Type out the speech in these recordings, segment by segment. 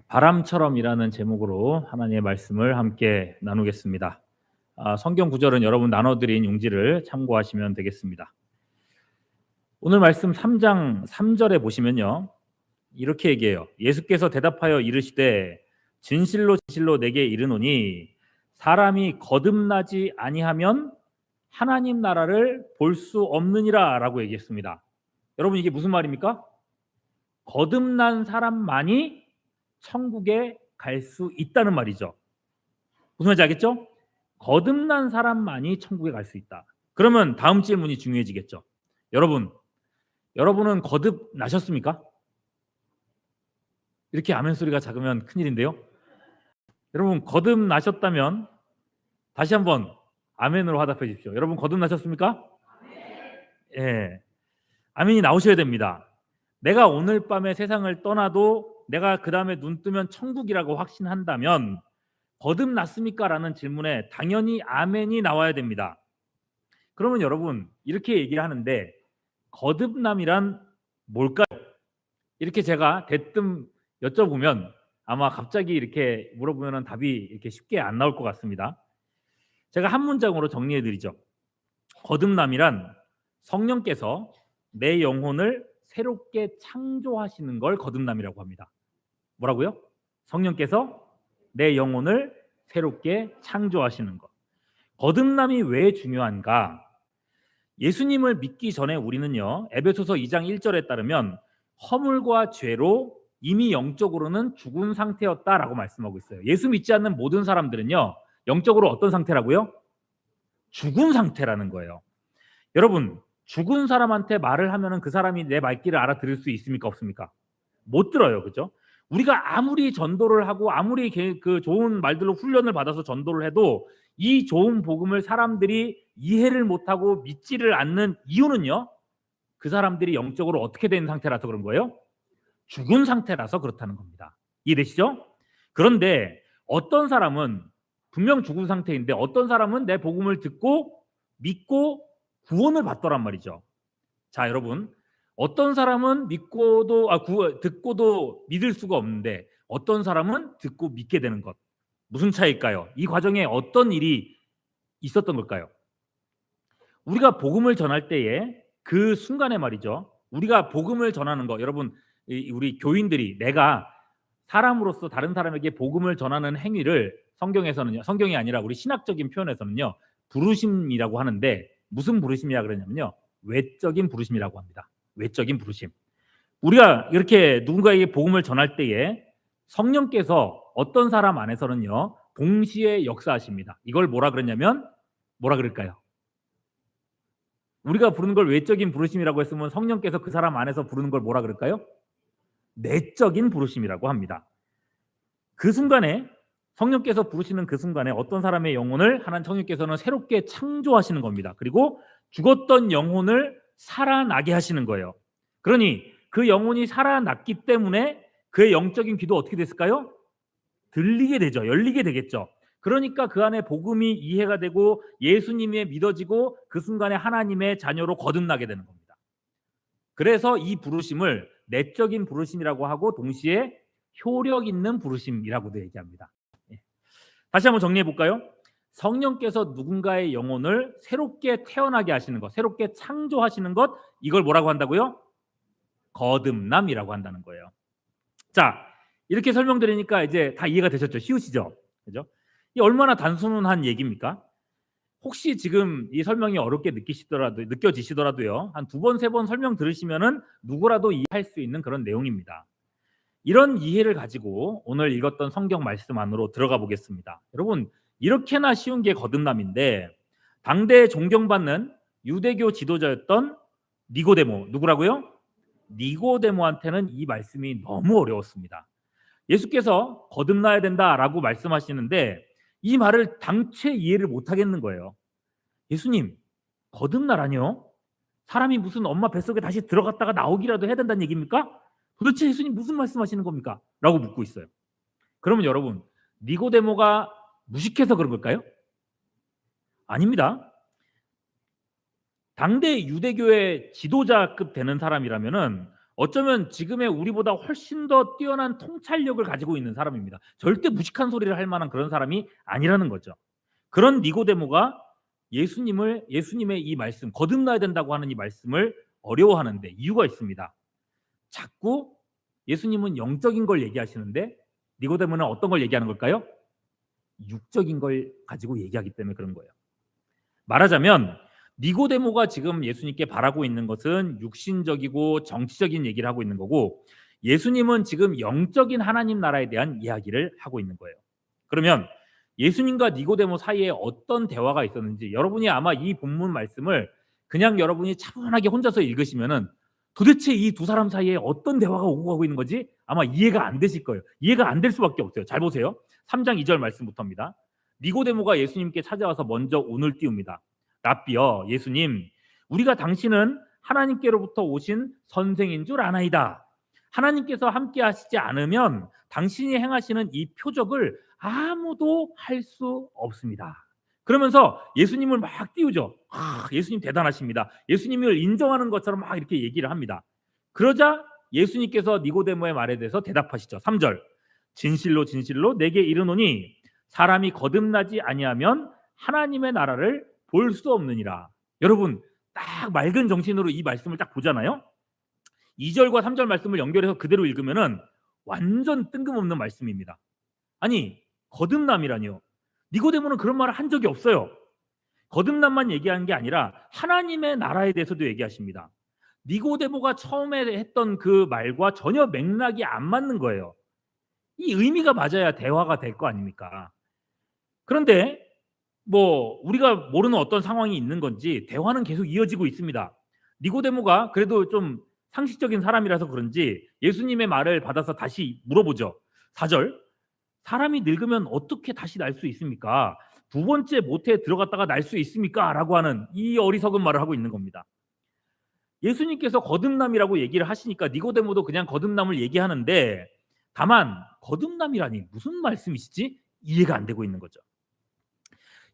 바람처럼이라는 제목으로 하나님의 말씀을 함께 나누겠습니다. 성경 구절은 여러분 나눠드린 용지를 참고하시면 되겠습니다. 오늘 말씀 3장 3절에 보시면요, 이렇게 얘기해요. 예수께서 대답하여 이르시되 진실로 진실로 내게 이르노니 사람이 거듭나지 아니하면 하나님 나라를 볼 수 없느니라 라고 얘기했습니다. 여러분, 이게 무슨 말입니까? 거듭난 사람만이 천국에 갈 수 있다는 말이죠. 무슨 말인지 알겠죠? 거듭난 사람만이 천국에 갈 수 있다. 그러면 다음 질문이 중요해지겠죠. 여러분은 거듭나셨습니까? 이렇게 아멘 소리가 작으면 큰일인데요. 여러분, 거듭나셨다면 다시 한번 아멘으로 화답해 주십시오. 여러분, 거듭나셨습니까? 예. 아멘이 나오셔야 됩니다. 내가 오늘 밤에 세상을 떠나도 내가 그 다음에 눈 뜨면 천국이라고 확신한다면 거듭났습니까? 라는 질문에 당연히 아멘이 나와야 됩니다. 그러면 여러분, 이렇게 얘기를 하는데 거듭남이란 뭘까요? 이렇게 제가 대뜸 여쭤보면 아마 갑자기 이렇게 물어보면 답이 이렇게 쉽게 안 나올 것 같습니다. 제가 한 문장으로 정리해 드리죠. 거듭남이란 성령께서 내 영혼을 새롭게 창조하시는 걸 거듭남이라고 합니다. 뭐라고요? 성령께서 내 영혼을 새롭게 창조하시는 것. 거듭남이 왜 중요한가? 예수님을 믿기 전에 우리는요, 에베소서 2장 1절에 따르면 허물과 죄로 이미 영적으로는 죽은 상태였다라고 말씀하고 있어요. 예수 믿지 않는 모든 사람들은요, 영적으로 어떤 상태라고요? 죽은 상태라는 거예요. 여러분, 죽은 사람한테 말을 하면은 그 사람이 내 말귀를 알아들을 수 있습니까? 없습니까? 못 들어요. 그죠? 우리가 아무리 전도를 하고 아무리 그 좋은 말들로 훈련을 받아서 전도를 해도 이 좋은 복음을 사람들이 이해를 못하고 믿지를 않는 이유는요, 그 사람들이 영적으로 어떻게 된 상태라서 그런 거예요? 죽은 상태라서 그렇다는 겁니다. 이해되시죠? 그런데 어떤 사람은 분명 죽은 상태인데 어떤 사람은 내 복음을 듣고 믿고 구원을 받더란 말이죠. 자, 여러분, 어떤 사람은 듣고도 믿을 수가 없는데 어떤 사람은 듣고 믿게 되는 것, 무슨 차이일까요? 이 과정에 어떤 일이 있었던 걸까요? 우리가 복음을 전할 때에 그 순간에 말이죠, 우리가 복음을 전하는 거, 여러분, 우리 교인들이 내가 사람으로서 다른 사람에게 복음을 전하는 행위를 성경에서는요, 성경이 아니라 우리 신학적인 표현에서는요, 부르심이라고 하는데 무슨 부르심이라 그러냐면요, 외적인 부르심이라고 합니다. 외적인 부르심. 우리가 이렇게 누군가에게 복음을 전할 때에 성령께서 어떤 사람 안에서는요, 동시에 역사하십니다. 이걸 뭐라 그러냐면 뭐라 그럴까요? 우리가 부르는 걸 외적인 부르심이라고 했으면 성령께서 그 사람 안에서 부르는 걸 뭐라 그럴까요? 내적인 부르심이라고 합니다. 그 순간에 성령께서 부르시는 그 순간에 어떤 사람의 영혼을 하나님 성령께서는 새롭게 창조하시는 겁니다. 그리고 죽었던 영혼을 살아나게 하시는 거예요. 그러니 그 영혼이 살아났기 때문에 그의 영적인 귀도 어떻게 됐을까요? 들리게 되죠. 열리게 되겠죠. 그러니까 그 안에 복음이 이해가 되고 예수님이 믿어지고 그 순간에 하나님의 자녀로 거듭나게 되는 겁니다. 그래서 이 부르심을 내적인 부르심이라고 하고 동시에 효력 있는 부르심이라고도 얘기합니다. 다시 한번 정리해 볼까요? 성령께서 누군가의 영혼을 새롭게 태어나게 하시는 것, 새롭게 창조하시는 것, 이걸 뭐라고 한다고요? 거듭남이라고 한다는 거예요. 자, 이렇게 설명드리니까 이제 다 이해가 되셨죠? 쉬우시죠? 그죠? 이 얼마나 단순한 얘기입니까? 혹시 지금 이 설명이 어렵게 느껴지시더라도요, 한 두 번, 세 번 설명 들으시면은 누구라도 이해할 수 있는 그런 내용입니다. 이런 이해를 가지고 오늘 읽었던 성경 말씀 안으로 들어가 보겠습니다. 여러분, 이렇게나 쉬운 게 거듭남인데 당대에 존경받는 유대교 지도자였던 니고데모, 누구라고요? 니고데모한테는 이 말씀이 너무 어려웠습니다. 예수께서 거듭나야 된다라고 말씀하시는데 이 말을 당최 이해를 못하겠는 거예요. 예수님, 거듭나라뇨? 사람이 무슨 엄마 뱃속에 다시 들어갔다가 나오기라도 해야 된다는 얘기입니까? 도대체 예수님 무슨 말씀하시는 겁니까? 라고 묻고 있어요. 그러면 여러분, 니고데모가 무식해서 그런 걸까요? 아닙니다. 당대 유대교의 지도자급 되는 사람이라면은 어쩌면 지금의 우리보다 훨씬 더 뛰어난 통찰력을 가지고 있는 사람입니다. 절대 무식한 소리를 할 만한 그런 사람이 아니라는 거죠. 그런 니고데모가 예수님의 이 말씀, 거듭나야 된다고 하는 이 말씀을 어려워하는데 이유가 있습니다. 자꾸 예수님은 영적인 걸 얘기하시는데 니고데모는 어떤 걸 얘기하는 걸까요? 육적인 걸 가지고 얘기하기 때문에 그런 거예요. 말하자면 니고데모가 지금 예수님께 바라고 있는 것은 육신적이고 정치적인 얘기를 하고 있는 거고, 예수님은 지금 영적인 하나님 나라에 대한 이야기를 하고 있는 거예요. 그러면 예수님과 니고데모 사이에 어떤 대화가 있었는지, 여러분이 아마 이 본문 말씀을 그냥 여러분이 차분하게 혼자서 읽으시면은 도대체 이 두 사람 사이에 어떤 대화가 오고 가고 있는 건지 아마 이해가 안 되실 거예요. 이해가 안 될 수밖에 없어요. 잘 보세요. 3장 2절 말씀부터입니다. 니고데모가 예수님께 찾아와서 먼저 운을 띄웁니다. 랍비여, 예수님, 우리가 당신은 하나님께로부터 오신 선생인 줄 아나이다. 하나님께서 함께 하시지 않으면 당신이 행하시는 이 표적을 아무도 할 수 없습니다. 그러면서 예수님을 막 띄우죠. 예수님 대단하십니다. 예수님을 인정하는 것처럼 막 이렇게 얘기를 합니다. 그러자 예수님께서 니고데모의 말에 대해서 대답하시죠. 3절. 진실로 진실로 내게 이르노니 사람이 거듭나지 아니하면 하나님의 나라를 볼 수 없느니라. 여러분, 딱 맑은 정신으로 이 말씀을 딱 보잖아요. 2절과 3절 말씀을 연결해서 그대로 읽으면은 완전 뜬금없는 말씀입니다. 아니, 거듭남이라니요. 니고데모는 그런 말을 한 적이 없어요. 거듭남만 얘기하는 게 아니라 하나님의 나라에 대해서도 얘기하십니다. 니고데모가 처음에 했던 그 말과 전혀 맥락이 안 맞는 거예요. 이 의미가 맞아야 대화가 될 거 아닙니까? 그런데 뭐 우리가 모르는 어떤 상황이 있는 건지 대화는 계속 이어지고 있습니다. 니고데모가 그래도 좀 상식적인 사람이라서 그런지 예수님의 말을 받아서 다시 물어보죠. 4절. 사람이 늙으면 어떻게 다시 날 수 있습니까? 두 번째 모태에 들어갔다가 날 수 있습니까? 라고 하는 이 어리석은 말을 하고 있는 겁니다. 예수님께서 거듭남이라고 얘기를 하시니까 니고데모도 그냥 거듭남을 얘기하는데, 다만 거듭남이라니 무슨 말씀이시지? 이해가 안 되고 있는 거죠.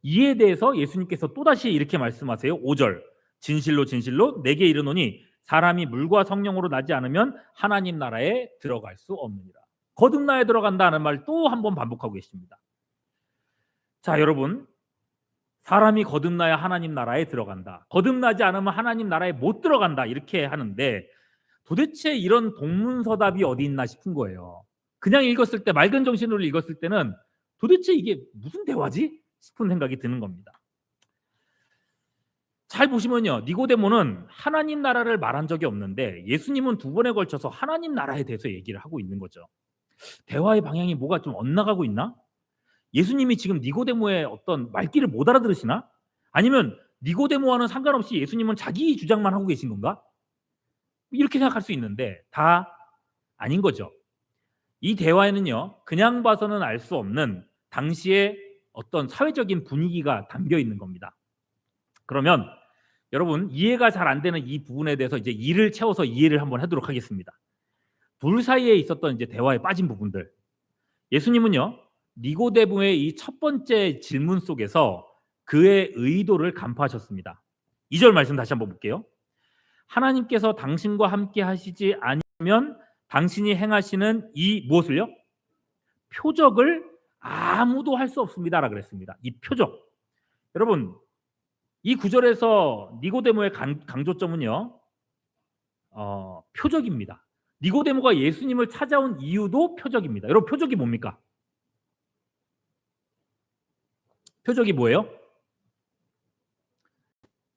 이에 대해서 예수님께서 또다시 이렇게 말씀하세요. 5절. 진실로 진실로 내게 이르노니 사람이 물과 성령으로 나지 않으면 하나님 나라에 들어갈 수 없느니라. 거듭나에 들어간다는 말 또 한 번 반복하고 계십니다. 자, 여러분, 사람이 거듭나야 하나님 나라에 들어간다, 거듭나지 않으면 하나님 나라에 못 들어간다, 이렇게 하는데 도대체 이런 동문서답이 어디 있나 싶은 거예요. 그냥 읽었을 때, 맑은 정신으로 읽었을 때는 도대체 이게 무슨 대화지? 싶은 생각이 드는 겁니다. 잘 보시면요, 니고데모는 하나님 나라를 말한 적이 없는데 예수님은 두 번에 걸쳐서 하나님 나라에 대해서 얘기를 하고 있는 거죠. 대화의 방향이 뭐가 좀 엇나가고 있나? 예수님이 지금 니고데모의 어떤 말귀를 못 알아들으시나? 아니면 니고데모와는 상관없이 예수님은 자기 주장만 하고 계신 건가? 이렇게 생각할 수 있는데 다 아닌 거죠. 이 대화에는요, 그냥 봐서는 알 수 없는 당시의 어떤 사회적인 분위기가 담겨 있는 겁니다. 그러면 여러분, 이해가 잘 안 되는 이 부분에 대해서 이제 이를 채워서 이해를 한번 하도록 하겠습니다. 둘 사이에 있었던 이제 대화에 빠진 부분들. 예수님은요, 니고데모의 이 첫 번째 질문 속에서 그의 의도를 간파하셨습니다. 2절 말씀 다시 한번 볼게요. 하나님께서 당신과 함께 하시지 아니면 당신이 행하시는 이 무엇을요? 표적을 아무도 할 수 없습니다라 그랬습니다. 이 표적. 여러분, 이 구절에서 니고데모의 강조점은요, 표적입니다. 니고데모가 예수님을 찾아온 이유도 표적입니다. 여러분, 표적이 뭡니까? 표적이 뭐예요?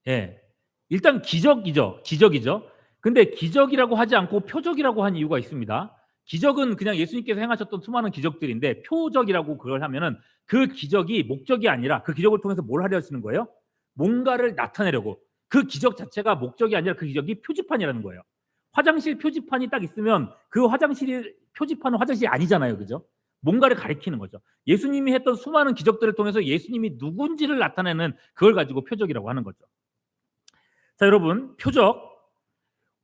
예, 일단 기적이죠. 기적이죠. 근데 기적이라고 하지 않고 표적이라고 한 이유가 있습니다. 기적은 그냥 예수님께서 행하셨던 수많은 기적들인데, 표적이라고 그걸 하면은 그 기적이 목적이 아니라 그 기적을 통해서 뭘 하려 하시는 거예요? 뭔가를 나타내려고. 그 기적 자체가 목적이 아니라 그 기적이 표지판이라는 거예요. 화장실 표지판이 딱 있으면 그 표지판은 화장실이 아니잖아요. 그죠? 뭔가를 가리키는 거죠. 예수님이 했던 수많은 기적들을 통해서 예수님이 누군지를 나타내는 그걸 가지고 표적이라고 하는 거죠. 자, 여러분, 표적.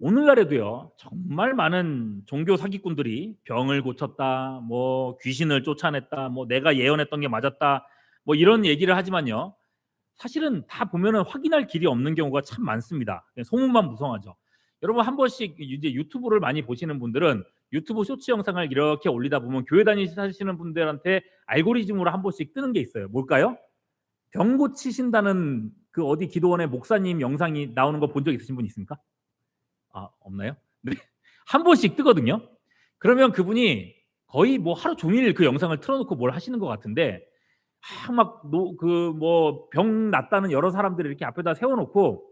오늘날에도요, 정말 많은 종교 사기꾼들이 병을 고쳤다, 뭐 귀신을 쫓아냈다, 뭐 내가 예언했던 게 맞았다, 뭐 이런 얘기를 하지만요, 사실은 다 보면은 확인할 길이 없는 경우가 참 많습니다. 소문만 무성하죠. 여러분 한 번씩 이제 유튜브를 많이 보시는 분들은 유튜브 쇼츠 영상을 이렇게 올리다 보면 교회 다니시는 분들한테 알고리즘으로 한 번씩 뜨는 게 있어요. 뭘까요? 병 고치신다는 그 어디 기도원의 목사님 영상이 나오는 거 본 적 있으신 분 있습니까? 아, 없나요? 네. 한 번씩 뜨거든요. 그러면 그분이 거의 뭐 하루 종일 그 영상을 틀어놓고 뭘 하시는 것 같은데, 뭐 병 낫다는 여러 사람들을 이렇게 앞에다 세워놓고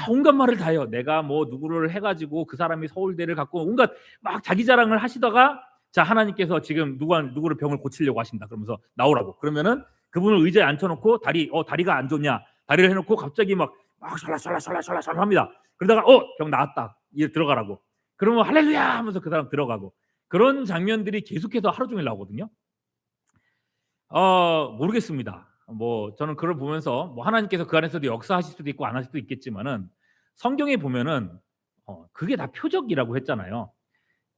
온갖 말을 다 해요. 내가 뭐 누구를 해가지고 그 사람이 서울대를 갖고 온갖 막 자기 자랑을 하시다가, 자, 하나님께서 지금 누구를 병을 고치려고 하신다 그러면서 나오라고 그러면은 그분을 의자에 앉혀놓고 다리가 안 좋냐, 다리를 해놓고 갑자기 막 샬라샬라샬라샬라 합니다. 그러다가 병 나았다, 이제 들어가라고 그러면 할렐루야 하면서 그 사람 들어가고, 그런 장면들이 계속해서 하루 종일 나오거든요. 모르겠습니다. 뭐 저는 그걸 보면서 뭐 하나님께서 그 안에서도 역사하실 수도 있고 안 하실 수도 있겠지만은, 성경에 보면은 그게 다 표적이라고 했잖아요.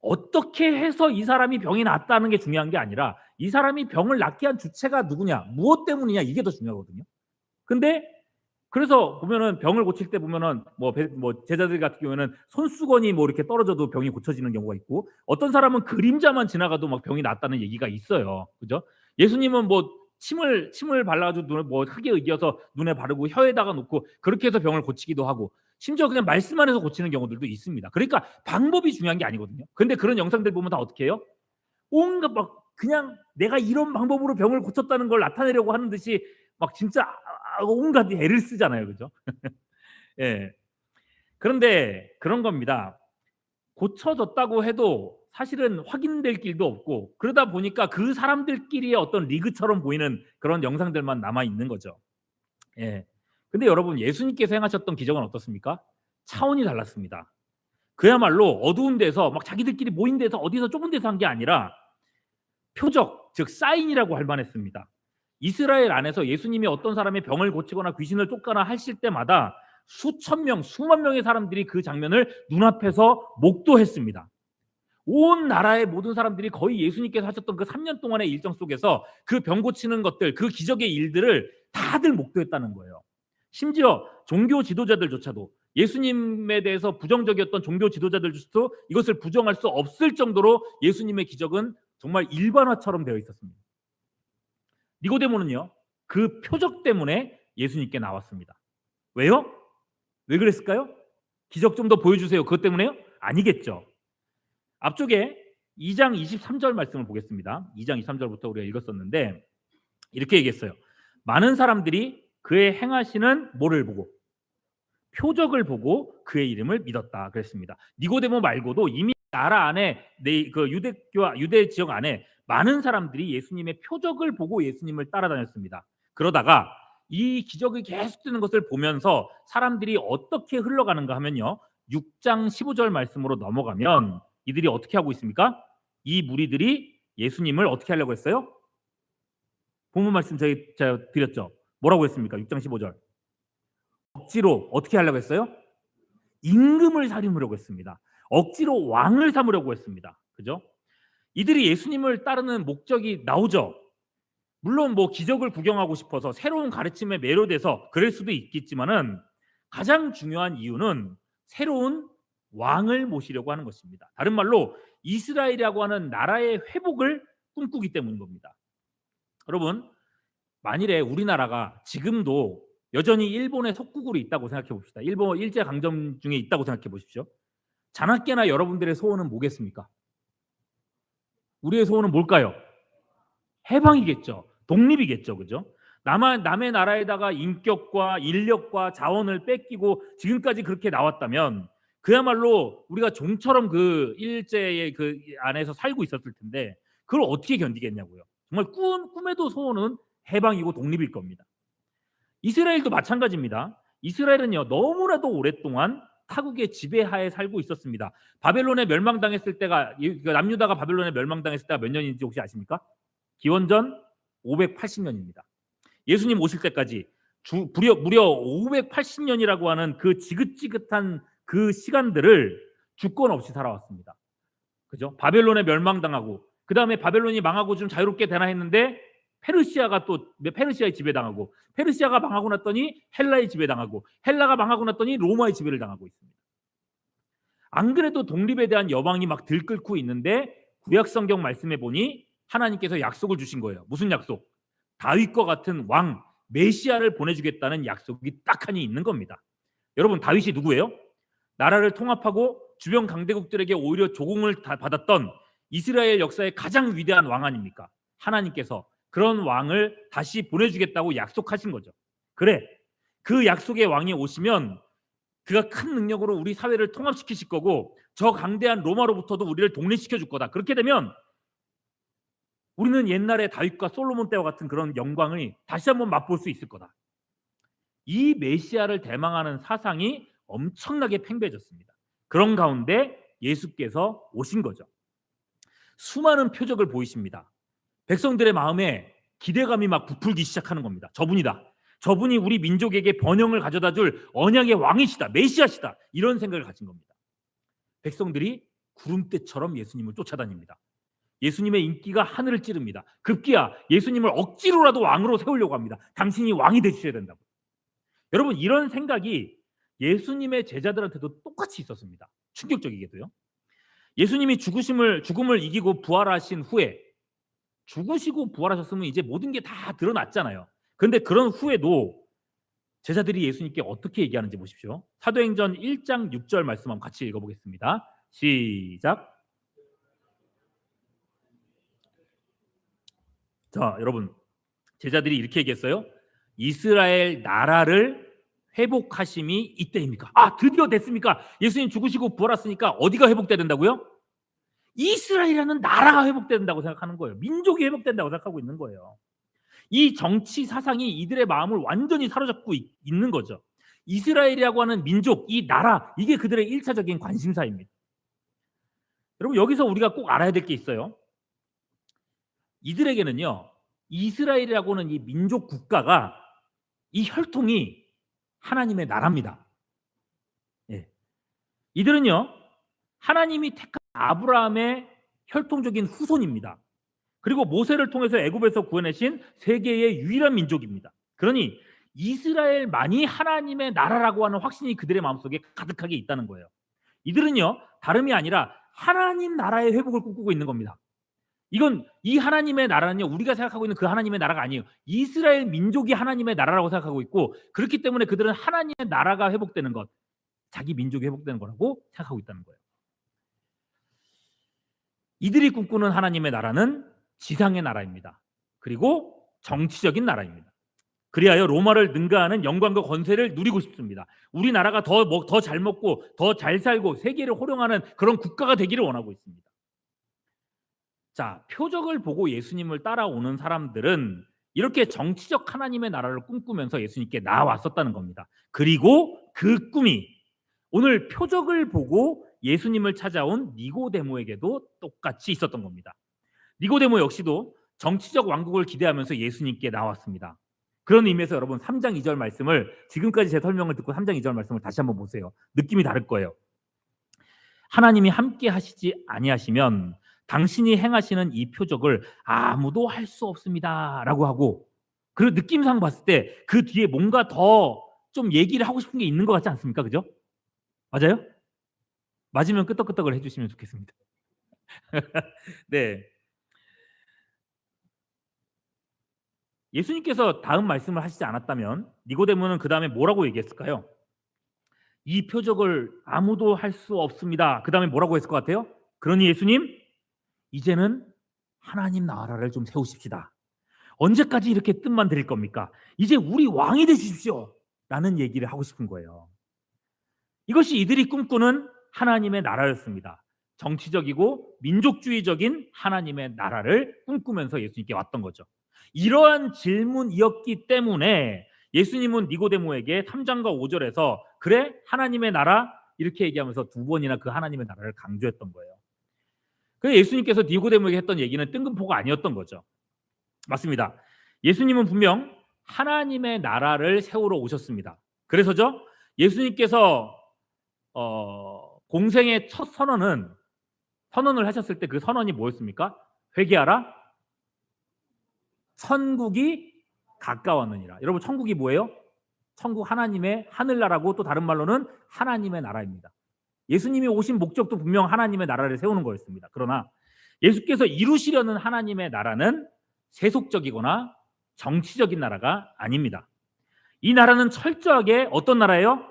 어떻게 해서 이 사람이 병이 낫다는 게 중요한 게 아니라 이 사람이 병을 낫게 한 주체가 누구냐, 무엇 때문이냐, 이게 더 중요하거든요. 근데 그래서 보면은 병을 고칠 때 보면은 뭐 제자들 같은 경우에는 손수건이 뭐 이렇게 떨어져도 병이 고쳐지는 경우가 있고, 어떤 사람은 그림자만 지나가도 막 병이 낫다는 얘기가 있어요. 그죠? 예수님은 뭐 침을 발라가지고 눈에 뭐 흙에 의겨서 눈에 바르고 혀에다가 놓고 그렇게 해서 병을 고치기도 하고, 심지어 그냥 말씀 안에서 고치는 경우들도 있습니다. 그러니까 방법이 중요한 게 아니거든요. 근데 그런 영상들 보면 다 어떻게 해요? 온갖 막 그냥 내가 이런 방법으로 병을 고쳤다는 걸 나타내려고 하는 듯이 막 진짜 온갖 애를 쓰잖아요. 그죠? 예. 그런데 그런 겁니다. 고쳐졌다고 해도 사실은 확인될 길도 없고, 그러다 보니까 그 사람들끼리의 어떤 리그처럼 보이는 그런 영상들만 남아 있는 거죠. 예. 근데 여러분, 예수님께서 행하셨던 기적은 어떻습니까? 차원이 달랐습니다. 그야말로 어두운 데서 막 자기들끼리 모인 데서 어디서 좁은 데서 한 게 아니라 표적, 즉 사인이라고 할 만했습니다. 이스라엘 안에서 예수님이 어떤 사람의 병을 고치거나 귀신을 쫓거나 하실 때마다 수천 명, 수만 명의 사람들이 그 장면을 눈앞에서 목도했습니다. 온 나라의 모든 사람들이 거의 예수님께서 하셨던 그 3년 동안의 일정 속에서 그 병 고치는 것들, 그 기적의 일들을 다들 목도했다는 거예요. 심지어 종교 지도자들조차도, 예수님에 대해서 부정적이었던 종교 지도자들조차도 이것을 부정할 수 없을 정도로 예수님의 기적은 정말 일반화처럼 되어 있었습니다. 니고데모는요, 그 표적 때문에 예수님께 나왔습니다. 왜요? 왜 그랬을까요? 기적 좀 더 보여주세요. 그것 때문에요? 아니겠죠. 앞쪽에 2장 23절 말씀을 보겠습니다. 2장 23절부터 우리가 읽었었는데 이렇게 얘기했어요. 많은 사람들이 그의 행하시는 뭐를 보고, 표적을 보고 그의 이름을 믿었다 그랬습니다. 니고데모 말고도 이미 나라 안에 그 유대 지역 안에 많은 사람들이 예수님의 표적을 보고 예수님을 따라다녔습니다. 그러다가 이 기적이 계속되는 것을 보면서 사람들이 어떻게 흘러가는가 하면요, 6장 15절 말씀으로 넘어가면 이들이 어떻게 하고 있습니까? 이 무리들이 예수님을 어떻게 하려고 했어요? 본문 말씀 제가 드렸죠. 뭐라고 했습니까? 6장 15절. 억지로 어떻게 하려고 했어요? 임금을 살인하려고 했습니다. 억지로 왕을 삼으려고 했습니다. 그죠? 이들이 예수님을 따르는 목적이 나오죠. 물론 뭐 기적을 구경하고 싶어서 새로운 가르침에 매료돼서 그럴 수도 있겠지만은, 가장 중요한 이유는 새로운 왕을 모시려고 하는 것입니다. 다른 말로 이스라엘이라고 하는 나라의 회복을 꿈꾸기 때문인 겁니다. 여러분, 만일에 우리나라가 지금도 여전히 일본의 속국으로 있다고 생각해 봅시다. 일본 일제 강점 중에 있다고 생각해 보십시오. 자나깨나 여러분들의 소원은 뭐겠습니까? 우리의 소원은 뭘까요? 해방이겠죠. 독립이겠죠. 그죠? 남의 나라에다가 인격과 인력과 자원을 뺏기고 지금까지 그렇게 나왔다면 그야말로 우리가 종처럼 그 일제의 그 안에서 살고 있었을 텐데, 그걸 어떻게 견디겠냐고요. 정말 꿈에도 소원은 해방이고 독립일 겁니다. 이스라엘도 마찬가지입니다. 이스라엘은요, 너무나도 오랫동안 타국의 지배하에 살고 있었습니다. 바벨론에 멸망당했을 때가, 남유다가 바벨론에 멸망당했을 때가 몇 년인지 혹시 아십니까? 기원전 580년입니다. 예수님 오실 때까지 무려 580년이라고 하는 그 지긋지긋한 그 시간들을 주권 없이 살아왔습니다. 그죠? 바벨론에 멸망당하고, 그 다음에 바벨론이 망하고 좀 자유롭게 되나 했는데 페르시아의 지배당하고, 페르시아가 망하고 났더니 헬라의 지배당하고, 헬라가 망하고 났더니 로마의 지배를 당하고 있습니다. 안 그래도 독립에 대한 여망이 막 들끓고 있는데 구약 성경 말씀에 보니 하나님께서 약속을 주신 거예요. 무슨 약속? 다윗과 같은 왕 메시아를 보내주겠다는 약속이 딱 하니 있는 겁니다. 여러분, 다윗이 누구예요? 나라를 통합하고 주변 강대국들에게 오히려 조공을 받았던 이스라엘 역사의 가장 위대한 왕 아닙니까? 하나님께서 그런 왕을 다시 보내주겠다고 약속하신 거죠. 그래, 그 약속의 왕이 오시면 그가 큰 능력으로 우리 사회를 통합시키실 거고 저 강대한 로마로부터도 우리를 독립시켜 줄 거다. 그렇게 되면 우리는 옛날에 다윗과 솔로몬 때와 같은 그런 영광을 다시 한번 맛볼 수 있을 거다. 이 메시아를 대망하는 사상이 엄청나게 팽배해졌습니다. 그런 가운데 예수께서 오신 거죠. 수많은 표적을 보이십니다. 백성들의 마음에 기대감이 막 부풀기 시작하는 겁니다. 저분이다. 저분이 우리 민족에게 번영을 가져다 줄 언약의 왕이시다. 메시아시다. 이런 생각을 가진 겁니다. 백성들이 구름대처럼 예수님을 쫓아다닙니다. 예수님의 인기가 하늘을 찌릅니다. 급기야 예수님을 억지로라도 왕으로 세우려고 합니다. 당신이 왕이 되셔야 된다고. 여러분, 이런 생각이 예수님의 제자들한테도 똑같이 있었습니다. 충격적이게도요. 예수님이 죽음을 이기고 부활하신 후에 죽으시고 부활하셨으면 이제 모든 게 다 드러났잖아요. 그런데 그런 후에도 제자들이 예수님께 어떻게 얘기하는지 보십시오. 사도행전 1장 6절 말씀 한번 같이 읽어보겠습니다. 시작. 자, 여러분, 제자들이 이렇게 얘기했어요. 이스라엘 나라를 회복하심이 이때입니까? 아, 드디어 됐습니까? 예수님 죽으시고 부활했으니까 어디가 회복돼야 된다고요? 이스라엘이라는 나라가 회복된다고 생각하는 거예요. 민족이 회복된다고 생각하고 있는 거예요. 이 정치 사상이 이들의 마음을 완전히 사로잡고 있는 거죠. 이스라엘이라고 하는 민족, 이 나라, 이게 그들의 1차적인 관심사입니다. 여러분, 여기서 우리가 꼭 알아야 될 게 있어요. 이들에게는요, 이스라엘이라고 하는 이 민족 국가가, 이 혈통이 하나님의 나라입니다. 예. 이들은요, 하나님이 택한 아브라함의 혈통적인 후손입니다. 그리고 모세를 통해서 애굽에서 구해내신 세계의 유일한 민족입니다. 그러니 이스라엘만이 하나님의 나라라고 하는 확신이 그들의 마음속에 가득하게 있다는 거예요. 이들은요, 다름이 아니라 하나님 나라의 회복을 꿈꾸고 있는 겁니다. 이건, 이 하나님의 나라는요, 우리가 생각하고 있는 그 하나님의 나라가 아니에요. 이스라엘 민족이 하나님의 나라라고 생각하고 있고, 그렇기 때문에 그들은 하나님의 나라가 회복되는 것, 자기 민족이 회복되는 거라고 생각하고 있다는 거예요. 이들이 꿈꾸는 하나님의 나라는 지상의 나라입니다. 그리고 정치적인 나라입니다. 그리하여 로마를 능가하는 영광과 권세를 누리고 싶습니다. 우리나라가 더 잘 먹고 더 잘 살고 세계를 호령하는 그런 국가가 되기를 원하고 있습니다. 자, 표적을 보고 예수님을 따라오는 사람들은 이렇게 정치적 하나님의 나라를 꿈꾸면서 예수님께 나왔었다는 겁니다. 그리고 그 꿈이 오늘 표적을 보고 예수님을 찾아온 니고데모에게도 똑같이 있었던 겁니다. 니고데모 역시도 정치적 왕국을 기대하면서 예수님께 나왔습니다. 그런 의미에서 여러분, 3장 2절 말씀을, 지금까지 제 설명을 듣고 3장 2절 말씀을 다시 한번 보세요. 느낌이 다를 거예요. 하나님이 함께 하시지 아니하시면 당신이 행하시는 이 표적을 아무도 할 수 없습니다 라고 하고, 그 느낌상 봤을 때 그 뒤에 뭔가 더 좀 얘기를 하고 싶은 게 있는 것 같지 않습니까? 그죠? 맞아요? 맞으면 끄떡끄떡을 해주시면 좋겠습니다. 네, 예수님께서 다음 말씀을 하시지 않았다면 니고데모는 그 다음에 뭐라고 얘기했을까요? 이 표적을 아무도 할 수 없습니다. 그 다음에 뭐라고 했을 것 같아요? 그러니 예수님, 이제는 하나님 나라를 좀 세우십시다. 언제까지 이렇게 뜻만 드릴 겁니까? 이제 우리 왕이 되십시오 라는 얘기를 하고 싶은 거예요. 이것이 이들이 꿈꾸는 하나님의 나라였습니다. 정치적이고 민족주의적인 하나님의 나라를 꿈꾸면서 예수님께 왔던 거죠. 이러한 질문이었기 때문에 예수님은 니고데모에게 3장과 5절에서 그래, 하나님의 나라, 이렇게 얘기하면서 두 번이나 그 하나님의 나라를 강조했던 거예요. 그래서 예수님께서 니고데모에게 했던 얘기는 뜬금포가 아니었던 거죠. 맞습니다. 예수님은 분명 하나님의 나라를 세우러 오셨습니다. 그래서죠, 예수님께서 공생의 첫 선언을 하셨을 때 그 선언이 뭐였습니까? 회개하라, 천국이 가까웠느니라. 여러분, 천국이 뭐예요? 천국 하나님의 하늘나라고, 또 다른 말로는 하나님의 나라입니다. 예수님이 오신 목적도 분명 하나님의 나라를 세우는 거였습니다. 그러나 예수께서 이루시려는 하나님의 나라는 세속적이거나 정치적인 나라가 아닙니다. 이 나라는 철저하게 어떤 나라예요?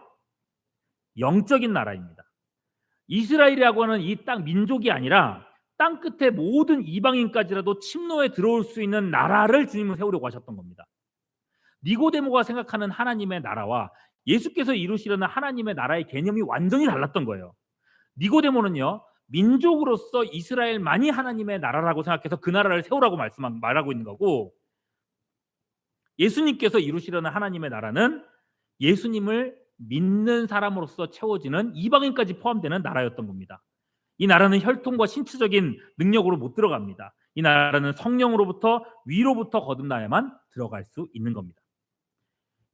영적인 나라입니다. 이스라엘이라고 하는 이 땅 민족이 아니라 땅 끝에 모든 이방인까지라도 침노에 들어올 수 있는 나라를 주님은 세우려고 하셨던 겁니다. 니고데모가 생각하는 하나님의 나라와 예수께서 이루시려는 하나님의 나라의 개념이 완전히 달랐던 거예요. 니고데모는요, 민족으로서 이스라엘만이 하나님의 나라라고 생각해서 그 나라를 세우라고 말하고 있는 거고, 예수님께서 이루시려는 하나님의 나라는 예수님을 믿는 사람으로서 채워지는 이방인까지 포함되는 나라였던 겁니다. 이 나라는 혈통과 신체적인 능력으로 못 들어갑니다. 이 나라는 성령으로부터 위로부터 거듭나야만 들어갈 수 있는 겁니다.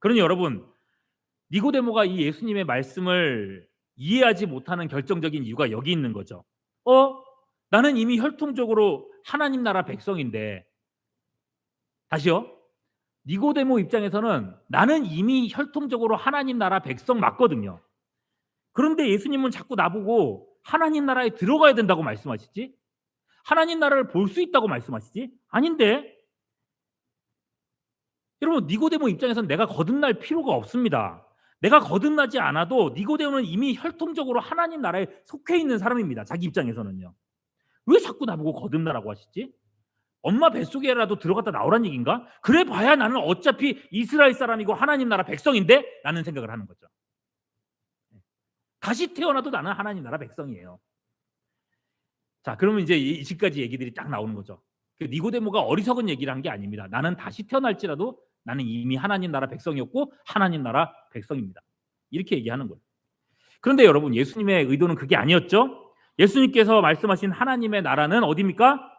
그러니 여러분, 니고데모가 이 예수님의 말씀을 이해하지 못하는 결정적인 이유가 여기 있는 거죠. 나는 이미 혈통적으로 하나님 나라 백성인데, 다시요. 니고데모 입장에서는 나는 이미 혈통적으로 하나님 나라 백성 맞거든요. 그런데 예수님은 자꾸 나보고 하나님 나라에 들어가야 된다고 말씀하시지? 하나님 나라를 볼 수 있다고 말씀하시지? 아닌데? 여러분, 니고데모 입장에서는 내가 거듭날 필요가 없습니다. 내가 거듭나지 않아도 니고데모는 이미 혈통적으로 하나님 나라에 속해 있는 사람입니다. 자기 입장에서는요. 왜 자꾸 나보고 거듭나라고 하시지? 엄마 뱃속에라도 들어갔다 나오란 얘기인가? 그래 봐야 나는 어차피 이스라엘 사람이고 하나님 나라 백성인데? 라는 생각을 하는 거죠. 다시 태어나도 나는 하나님 나라 백성이에요. 자, 그러면 이제 이지까지 얘기들이 딱 나오는 거죠. 니고데모가 어리석은 얘기를 한 게 아닙니다. 나는 다시 태어날지라도 나는 이미 하나님 나라 백성이었고 하나님 나라 백성입니다. 이렇게 얘기하는 거예요. 그런데 여러분, 예수님의 의도는 그게 아니었죠. 예수님께서 말씀하신 하나님의 나라는 어디입니까?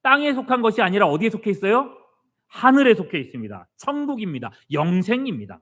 땅에 속한 것이 아니라 어디에 속해 있어요? 하늘에 속해 있습니다. 천국입니다. 영생입니다.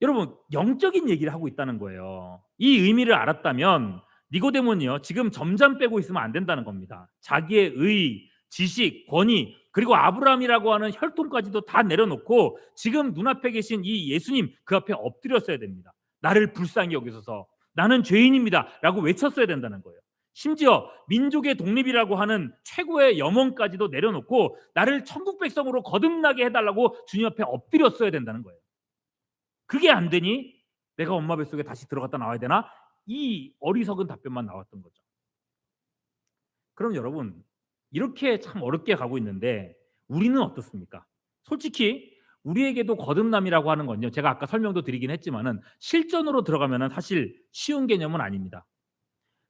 여러분, 영적인 얘기를 하고 있다는 거예요. 이 의미를 알았다면 니고데모는요, 지금 점점 빼고 있으면 안 된다는 겁니다. 자기의 의, 지식, 권위, 그리고 아브라함이라고 하는 혈통까지도 다 내려놓고 지금 눈앞에 계신 이 예수님 그 앞에 엎드렸어야 됩니다. 나를 불쌍히 여기소서, 나는 죄인입니다 라고 외쳤어야 된다는 거예요. 심지어 민족의 독립이라고 하는 최고의 염원까지도 내려놓고 나를 천국 백성으로 거듭나게 해달라고 주님 앞에 엎드렸어야 된다는 거예요. 그게 안 되니 내가 엄마 뱃속에 다시 들어갔다 나와야 되나? 이 어리석은 답변만 나왔던 거죠. 그럼 여러분, 이렇게 참 어렵게 가고 있는데 우리는 어떻습니까? 솔직히 우리에게도 거듭남이라고 하는 건요, 제가 아까 설명도 드리긴 했지만은 실전으로 들어가면은 사실 쉬운 개념은 아닙니다.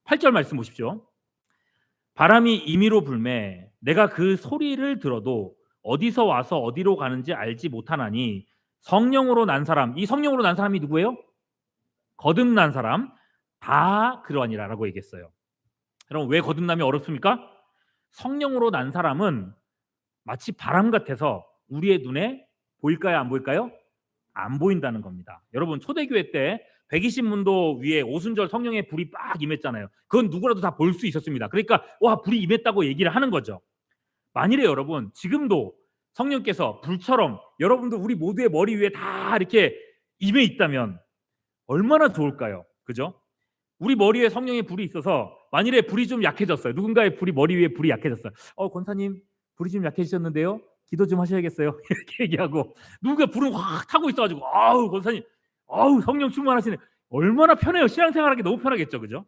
8절 말씀 보십시오. 바람이 임의로 불매 내가 그 소리를 들어도 어디서 와서 어디로 가는지 알지 못하나니 성령으로 난 사람, 이 성령으로 난 사람이 누구예요? 거듭난 사람 다 그러하니라라고 얘기했어요. 여러분, 왜 거듭남이 어렵습니까? 성령으로 난 사람은 마치 바람 같아서 우리의 눈에 보일까요? 안 보일까요? 안 보인다는 겁니다. 여러분, 초대교회 때 120문도 위에 오순절 성령의 불이 빡 임했잖아요. 그건 누구라도 다 볼 수 있었습니다. 그러니까 와, 불이 임했다고 얘기를 하는 거죠. 만일에 여러분 지금도 성령께서 불처럼 여러분들 우리 모두의 머리 위에 다 이렇게 임해 있다면 얼마나 좋을까요? 그죠? 우리 머리에 성령의 불이 있어서 만일에 불이 좀 약해졌어요. 누군가의 불이 머리 위에 불이 약해졌어요. 권사님, 불이 좀 약해지셨는데요. 기도 좀 하셔야겠어요. 이렇게 얘기하고 누군가 불은 확 타고 있어가지고 아우 권사님, 아우 성령 충만하시네. 얼마나 편해요. 신앙생활하기 너무 편하겠죠, 그죠?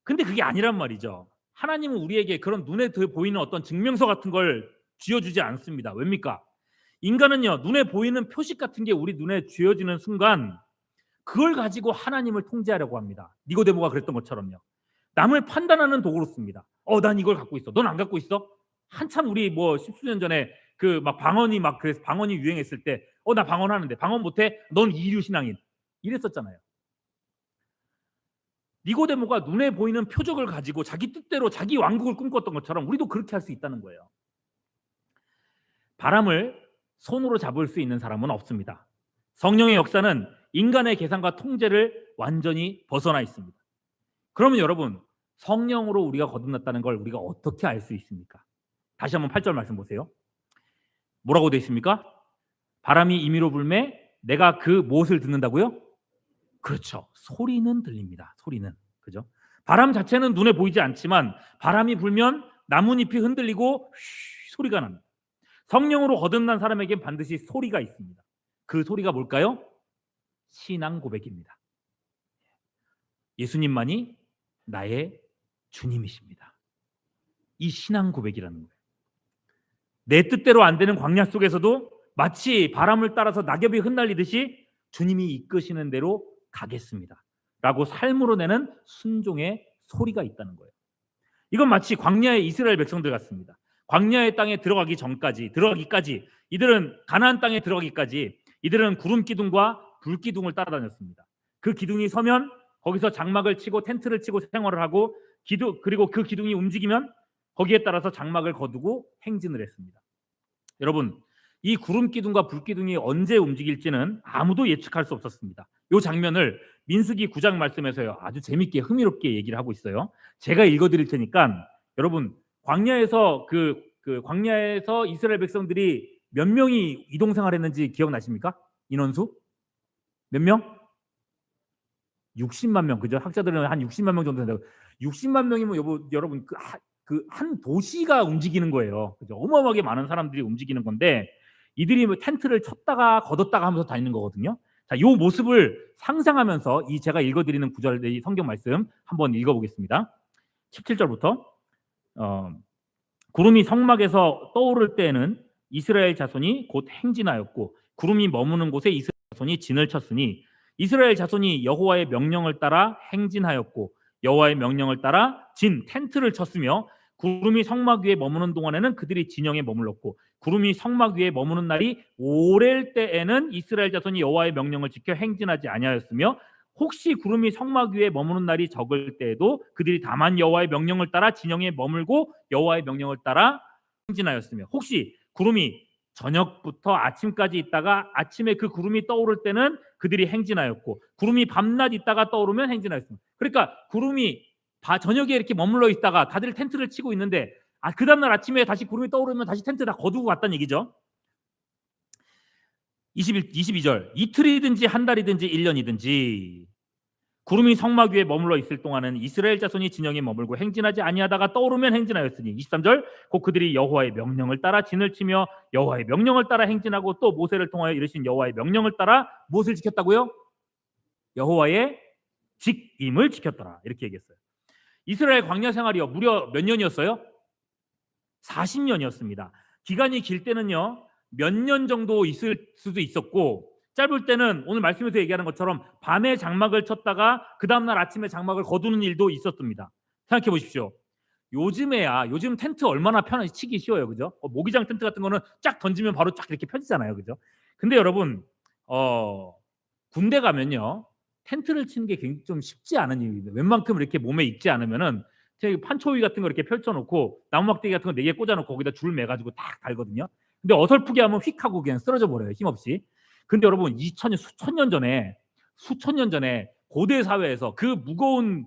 근데 그게 아니란 말이죠. 하나님은 우리에게 그런 눈에 보이는 어떤 증명서 같은 걸 쥐어주지 않습니다. 왜입니까? 인간은요, 눈에 보이는 표식 같은 게 우리 눈에 쥐어지는 순간 그걸 가지고 하나님을 통제하려고 합니다. 니고데모가 그랬던 것처럼요. 남을 판단하는 도구로 씁니다. 난 이걸 갖고 있어. 넌 안 갖고 있어? 한참 우리 뭐 십수년 전에 그 막 방언이 막 그래서 방언이 유행했을 때 나 방언하는데 방언 못해? 넌 이류 신앙인. 이랬었잖아요. 니고데모가 눈에 보이는 표적을 가지고 자기 뜻대로 자기 왕국을 꿈꿨던 것처럼 우리도 그렇게 할 수 있다는 거예요. 바람을 손으로 잡을 수 있는 사람은 없습니다. 성령의 역사는 인간의 계산과 통제를 완전히 벗어나 있습니다. 그러면 여러분, 성령으로 우리가 거듭났다는 걸 우리가 어떻게 알 수 있습니까? 다시 한번 8절 말씀 보세요. 뭐라고 되어 있습니까? 바람이 임의로 불매 내가 그 무엇을 듣는다고요? 그렇죠. 소리는 들립니다. 소리는. 그죠? 바람 자체는 눈에 보이지 않지만 바람이 불면 나뭇잎이 흔들리고 소리가 납니다. 성령으로 거듭난 사람에겐 반드시 소리가 있습니다. 그 소리가 뭘까요? 신앙 고백입니다. 예수님만이 나의 주님이십니다. 이 신앙 고백이라는 거예요. 내 뜻대로 안 되는 광야 속에서도 마치 바람을 따라서 낙엽이 흩날리듯이 주님이 이끄시는 대로 가겠습니다 라고 삶으로 내는 순종의 소리가 있다는 거예요. 이건 마치 광야의 이스라엘 백성들 같습니다. 광야의 땅에 들어가기까지 이들은 가나안 땅에 들어가기까지 이들은 구름 기둥과 불 기둥을 따라다녔습니다. 그 기둥이 서면 거기서 장막을 치고 텐트를 치고 생활을 하고 그리고 그 기둥이 움직이면 거기에 따라서 장막을 거두고 행진을 했습니다. 여러분, 이 구름 기둥과 불 기둥이 언제 움직일지는 아무도 예측할 수 없었습니다. 이 장면을 민수기 9장 말씀에서요 아주 재밌게 흥미롭게 얘기를 하고 있어요. 제가 읽어드릴 테니까 여러분, 광야에서 광야에서 이스라엘 백성들이 몇 명이 이동 생활했는지 기억나십니까? 인원수 몇 명? 60만 명. 그죠? 학자들은 한 60만 명 정도 된다고. 60만 명이면 여러분 한 도시가 움직이는 거예요. 그죠? 어마어마하게 많은 사람들이 움직이는 건데 이들이 텐트를 쳤다가 걷었다가 하면서 다니는 거거든요. 자, 이 모습을 상상하면서 이 제가 읽어드리는 구절, 이 성경 말씀 한번 읽어보겠습니다. 17절부터 구름이 성막에서 떠오를 때에는 이스라엘 자손이 곧 행진하였고 구름이 머무는 곳에 이스라엘 자손이 진을 쳤으니 이스라엘 자손이 여호와의 명령을 따라 행진하였고 여호와의 명령을 따라 텐트를 쳤으며 구름이 성막 위에 머무는 동안에는 그들이 진영에 머물렀고 구름이 성막 위에 머무는 날이 오랠 때에는 이스라엘 자손이 여호와의 명령을 지켜 행진하지 아니하였으며 혹시 구름이 성막 위에 머무는 날이 적을 때에도 그들이 다만 여호와의 명령을 따라 진영에 머물고 여호와의 명령을 따라 행진하였으며 혹시 구름이 저녁부터 아침까지 있다가 아침에 그 구름이 떠오를 때는 그들이 행진하였고 구름이 밤낮 있다가 떠오르면 행진하였습니다. 그러니까 구름이 저녁에 이렇게 머물러 있다가 다들 텐트를 치고 있는데 그 다음날 아침에 다시 구름이 떠오르면 다시 텐트 다 거두고 갔다는 얘기죠. 22절 이틀이든지 한 달이든지 1년이든지 구름이 성막 위에 머물러 있을 동안은 이스라엘 자손이 진영에 머물고 행진하지 아니하다가 떠오르면 행진하였으니 23절 곧 그들이 여호와의 명령을 따라 진을 치며 여호와의 명령을 따라 행진하고 또 모세를 통하여 이르신 여호와의 명령을 따라 무엇을 지켰다고요? 여호와의 직임을 지켰더라 이렇게 얘기했어요. 이스라엘 광야 생활이요 무려 몇 년이었어요? 40년이었습니다. 기간이 길 때는요 몇 년 정도 있을 수도 있었고 짧을 때는 오늘 말씀에서 얘기하는 것처럼 밤에 장막을 쳤다가 그 다음날 아침에 장막을 거두는 일도 있었습니다. 생각해 보십시오. 요즘 텐트 얼마나 편하게 치기 쉬워요. 그죠? 모기장 텐트 같은 거는 쫙 던지면 바로 쫙 이렇게 펴지잖아요. 그죠? 근데 여러분 군대 가면요 텐트를 치는 게 굉장히 좀 쉽지 않은 일입니다. 웬만큼 이렇게 몸에 익지 않으면은 판초위 같은 거 이렇게 펼쳐놓고 나무막대기 같은 거 4개 꽂아놓고 거기다 줄 매가지고 딱 달거든요. 근데 어설프게 하면 휙 하고 그냥 쓰러져 버려요. 힘없이. 근데 여러분 수천 년 전에 고대 사회에서 그 무거운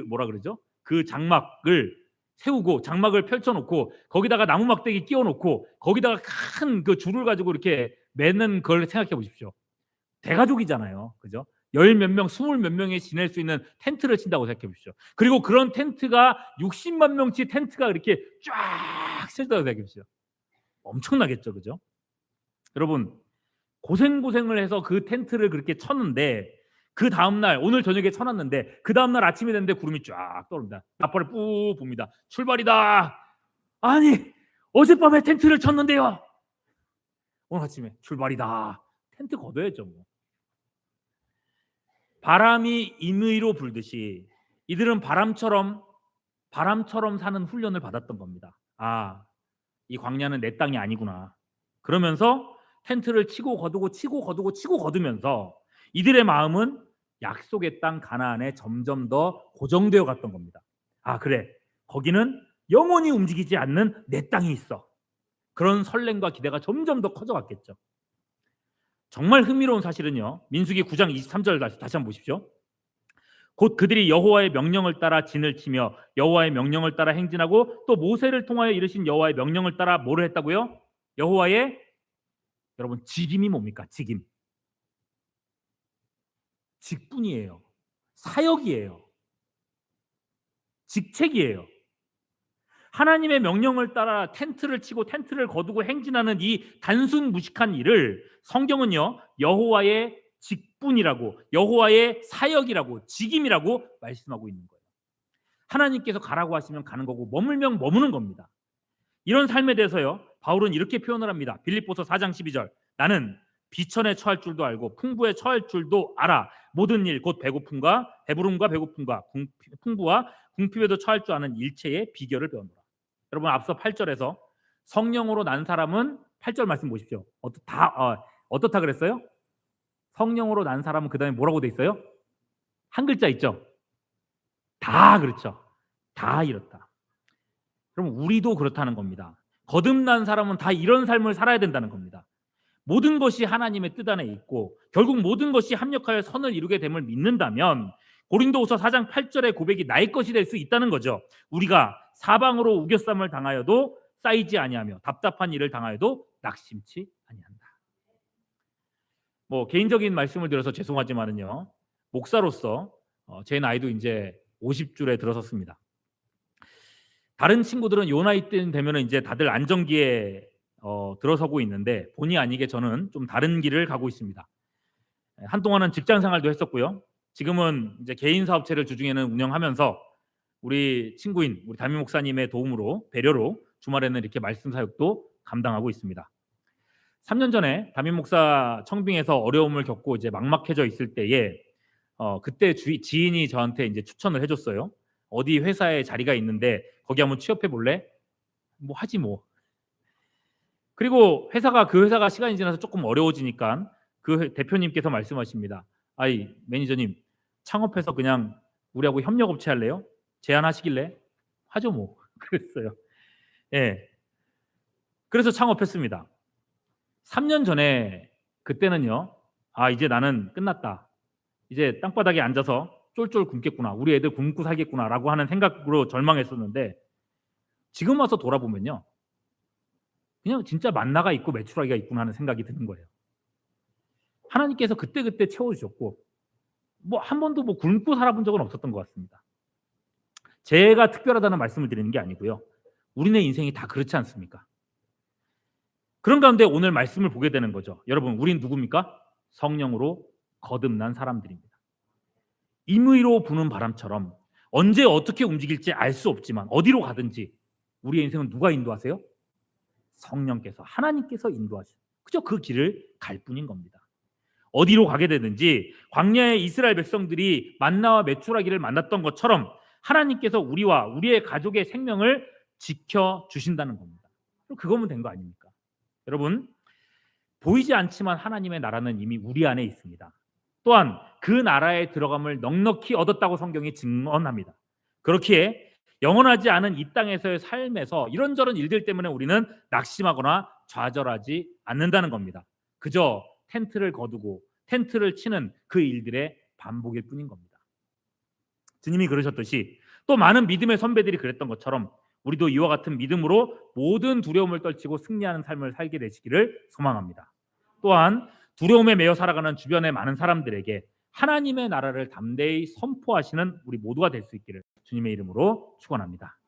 뭐라 그러죠? 그 장막을 세우고 장막을 펼쳐놓고 거기다가 나무 막대기 끼워놓고 거기다가 큰 그 줄을 가지고 이렇게 매는 걸 생각해 보십시오. 대가족이잖아요, 그죠? 열 몇 명, 20 몇 명이 지낼 수 있는 텐트를 친다고 생각해 보십시오. 그리고 그런 텐트가 60만 명치 텐트가 이렇게 쫙 쳐진다고 생각해 보십시오. 엄청나겠죠, 그죠? 여러분 고생을 해서 그 텐트를 그렇게 쳤는데 그 다음날 오늘 저녁에 쳐놨는데 그 다음날 아침이 됐는데 구름이 쫙 떠오릅니다. 나팔을 뿌 붑니다. 출발이다. 아니 어젯밤에 텐트를 쳤는데요. 오늘 아침에 출발이다. 텐트 걷어야죠. 뭐. 바람이 임의로 불듯이 이들은 바람처럼 사는 훈련을 받았던 겁니다. 이 광야는 내 땅이 아니구나. 그러면서 텐트를 치고 거두면서 이들의 마음은 약속의 땅 가나안에 점점 더 고정되어 갔던 겁니다. 그래. 거기는 영원히 움직이지 않는 내 땅이 있어. 그런 설렘과 기대가 점점 더 커져갔겠죠. 정말 흥미로운 사실은요. 민수기 9장 23절 다시 한번 보십시오. 곧 그들이 여호와의 명령을 따라 진을 치며 여호와의 명령을 따라 행진하고 또 모세를 통하여 이르신 여호와의 명령을 따라 뭐를 했다고요? 여호와의 여러분 직임이 뭡니까? 직임. 직분이에요. 사역이에요. 직책이에요. 하나님의 명령을 따라 텐트를 치고 텐트를 거두고 행진하는 이 단순 무식한 일을 성경은요, 여호와의 직분이라고, 여호와의 사역이라고, 직임이라고 말씀하고 있는 거예요. 하나님께서 가라고 하시면 가는 거고 머물면 머무는 겁니다. 이런 삶에 대해서요, 바울은 이렇게 표현을 합니다. 빌립보서 4장 12절. 나는 비천에 처할 줄도 알고 풍부에 처할 줄도 알아. 모든 일 곧 배고픔과 배부름과 배고픔과 풍부와 궁핍에도 처할 줄 아는 일체의 비결을 배우노라. 여러분, 앞서 8절에서 성령으로 난 사람은 8절 말씀 보십시오. 어떻다 그랬어요? 성령으로 난 사람은 그다음에 뭐라고 돼 있어요? 한 글자 있죠? 다. 그렇죠. 다 이렇다. 그럼 우리도 그렇다는 겁니다. 거듭난 사람은 다 이런 삶을 살아야 된다는 겁니다. 모든 것이 하나님의 뜻 안에 있고 결국 모든 것이 합력하여 선을 이루게 됨을 믿는다면 고린도후서 4장 8절의 고백이 나의 것이 될 수 있다는 거죠. 우리가 사방으로 우겨쌈을 당하여도 쌓이지 아니하며 답답한 일을 당하여도 낙심치 아니한다. 뭐 개인적인 말씀을 드려서 죄송하지만은요, 목사로서 제 나이도 이제 50줄에 들어섰습니다. 다른 친구들은 요 나이 때 되면은 이제 다들 안정기에 들어서고 있는데 본의 아니게 저는 좀 다른 길을 가고 있습니다. 한동안은 직장 생활도 했었고요. 지금은 이제 개인 사업체를 주중에는 운영하면서 우리 친구인 우리 담임 목사님의 도움으로, 배려로 주말에는 이렇게 말씀 사역도 감당하고 있습니다. 3년 전에 담임 목사 청빙에서 어려움을 겪고 이제 막막해져 있을 때에 그때 지인이 저한테 이제 추천을 해줬어요. 어디 회사에 자리가 있는데 거기 한번 취업해 볼래? 뭐 하지 뭐. 그리고 그 회사가 시간이 지나서 조금 어려워지니까 그 대표님께서 말씀하십니다. 아이 매니저님, 창업해서 그냥 우리하고 협력업체 할래요? 제안하시길래 하죠 뭐. 그랬어요. 예. 그래서 창업했습니다. 3년 전에 그때는요, 이제 나는 끝났다. 이제 땅바닥에 앉아서 쫄쫄 굶겠구나. 우리 애들 굶고 살겠구나라고 하는 생각으로 절망했었는데 지금 와서 돌아보면요, 그냥 진짜 만나가 있고 메추라기가 있구나 하는 생각이 드는 거예요. 하나님께서 그때그때 채워주셨고 뭐 한 번도 뭐 굶고 살아본 적은 없었던 것 같습니다. 제가 특별하다는 말씀을 드리는 게 아니고요, 우리네 인생이 다 그렇지 않습니까? 그런 가운데 오늘 말씀을 보게 되는 거죠. 여러분, 우린 누굽니까? 성령으로 거듭난 사람들입니다. 임의로 부는 바람처럼 언제 어떻게 움직일지 알 수 없지만 어디로 가든지 우리의 인생은 누가 인도하세요? 성령께서, 하나님께서 인도하시죠. 그저 그 길을 갈 뿐인 겁니다. 어디로 가게 되든지 광야의 이스라엘 백성들이 만나와 메추라기를 만났던 것처럼 하나님께서 우리와 우리의 가족의 생명을 지켜주신다는 겁니다. 그거면 된 거 아닙니까? 여러분, 보이지 않지만 하나님의 나라는 이미 우리 안에 있습니다. 또한 그 나라에 들어감을 넉넉히 얻었다고 성경이 증언합니다. 그렇기에 영원하지 않은 이 땅에서의 삶에서 이런저런 일들 때문에 우리는 낙심하거나 좌절하지 않는다는 겁니다. 그저 텐트를 거두고 텐트를 치는 그 일들의 반복일 뿐인 겁니다. 주님이 그러셨듯이 또 많은 믿음의 선배들이 그랬던 것처럼 우리도 이와 같은 믿음으로 모든 두려움을 떨치고 승리하는 삶을 살게 되시기를 소망합니다. 또한 두려움에 매여 살아가는 주변의 많은 사람들에게 하나님의 나라를 담대히 선포하시는 우리 모두가 될 수 있기를 주님의 이름으로 축원합니다.